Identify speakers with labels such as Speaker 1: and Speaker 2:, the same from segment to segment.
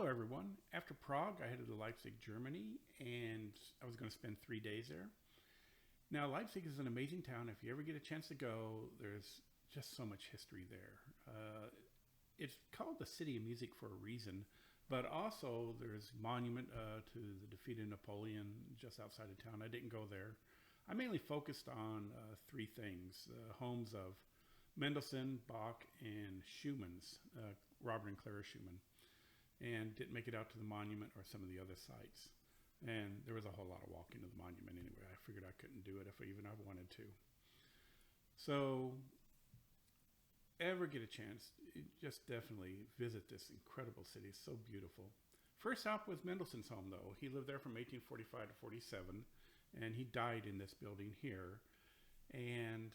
Speaker 1: Hello, everyone. After Prague, I headed to Leipzig, Germany, and I was going to spend 3 days there. Now, Leipzig is an amazing town. If you ever get a chance to go, there's just so much history there. It's called the City of Music for a reason, but also there's a monument to the defeated Napoleon just outside of town. I didn't go there. I mainly focused on three things: homes of Mendelssohn, Bach, and Schumann's, Robert and Clara Schumann, and didn't make it out to the monument or some of the other sites. And there was a whole lot of walking to the monument anyway. I figured I couldn't do it if I wanted to. So, ever get a chance, just definitely visit this incredible city. It's so beautiful. First stop was Mendelssohn's Home, though. He lived there from 1845 to 47, and he died in this building here. And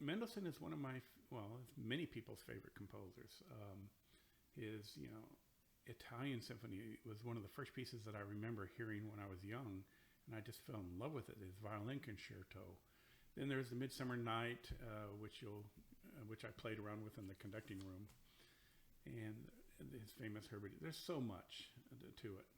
Speaker 1: Mendelssohn is one of many people's favorite composers. His, Italian Symphony was one of the first pieces that I remember hearing when I was young, and I just fell in love with it. His violin concerto. Then there's the Midsummer Night, which I played around with in the conducting room, and his famous Herbert. There's so much to it.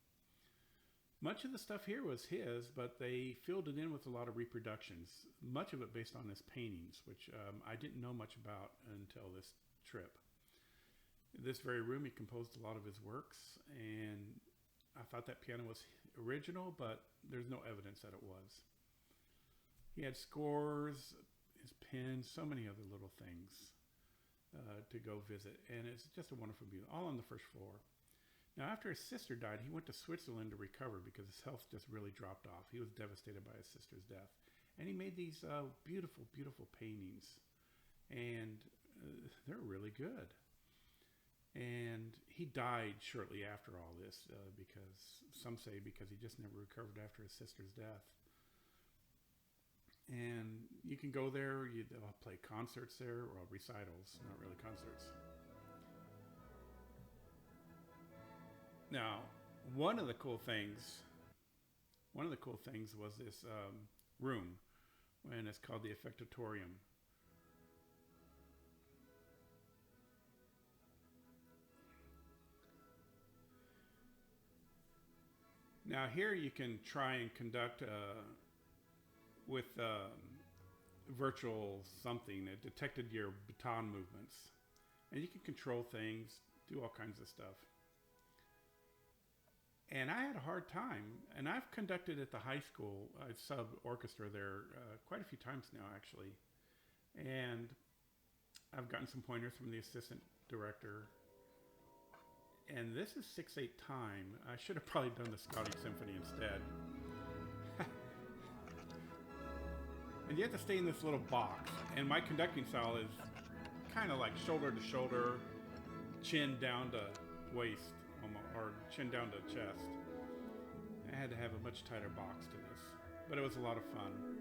Speaker 1: Much of the stuff here was his, but they filled it in with a lot of reproductions. Much of it based on his paintings, which I didn't know much about until this trip. In this very room, he composed a lot of his works, and I thought that piano was original, but there's no evidence that it was. He had scores, his pens, so many other little things to go visit, and it's just a wonderful view, all on the first floor. Now, after his sister died, he went to Switzerland to recover because his health just really dropped off. He was devastated by his sister's death, and he made these beautiful, beautiful paintings, and they're really good. And he died shortly after all this because he just never recovered after his sister's death. And you can go there, they'll play concerts there, or recitals, not really concerts. Now, one of the cool things was this room, and it's called the Effectorium. Now here you can try and conduct with virtual something. It detected your baton movements, and you can control things, do all kinds of stuff. And I had a hard time, and I've conducted at the high school. I've sub orchestra there quite a few times now, actually, and I've gotten some pointers from the assistant director. And this is 6/8 time. I should have probably done the Scottish Symphony instead. And you have to stay in this little box. And my conducting style is kind of like shoulder to shoulder, chin down to waist, or chin down to chest. I had to have a much tighter box to this, but it was a lot of fun.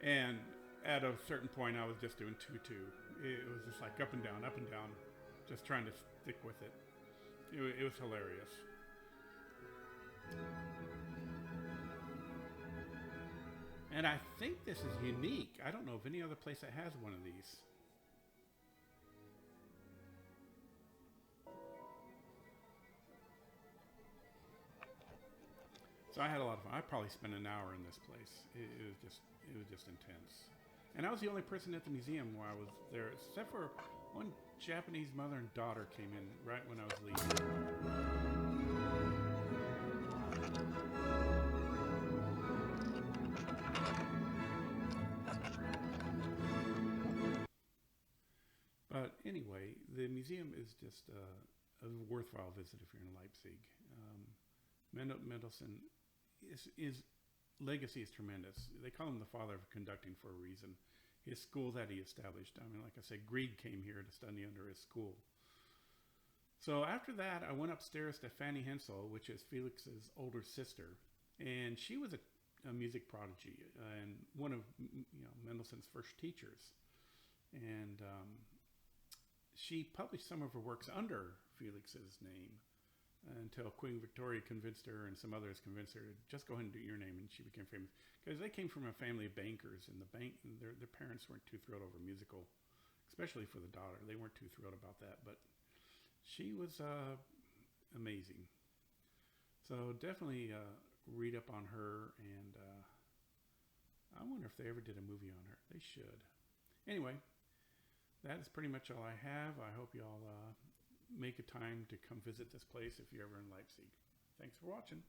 Speaker 1: And at a certain point, I was just doing 2/2. It was just like up and down, just trying to stick with it. It was hilarious. And I think this is unique. I don't know of any other place that has one of these. So I had a lot of fun. I probably spent an hour in this place. It was just intense. And I was the only person at the museum while I was there, except for one Japanese mother and daughter came in right when I was leaving. But anyway, the museum is just a worthwhile visit if you're in Leipzig. Mendelssohn, his legacy is tremendous. They call him the father of conducting for a reason. His school that he established. I mean, like I said, Grieg came here to study under his school. So after that, I went upstairs to Fanny Hensel, which is Felix's older sister, and she was a music prodigy and one of Mendelssohn's first teachers. And she published some of her works under Felix's name until Queen Victoria convinced her, and some others convinced her to just go ahead and do your name, and she became famous. Because they came from a family of bankers, and their parents weren't too thrilled over musical especially for the daughter. They weren't too thrilled about that, but she was amazing. So definitely read up on her, and I wonder if they ever did a movie on her. They should. Anyway, that is pretty much all I have. I hope y'all make a time to come visit this place if you're ever in Leipzig. Thanks for watching.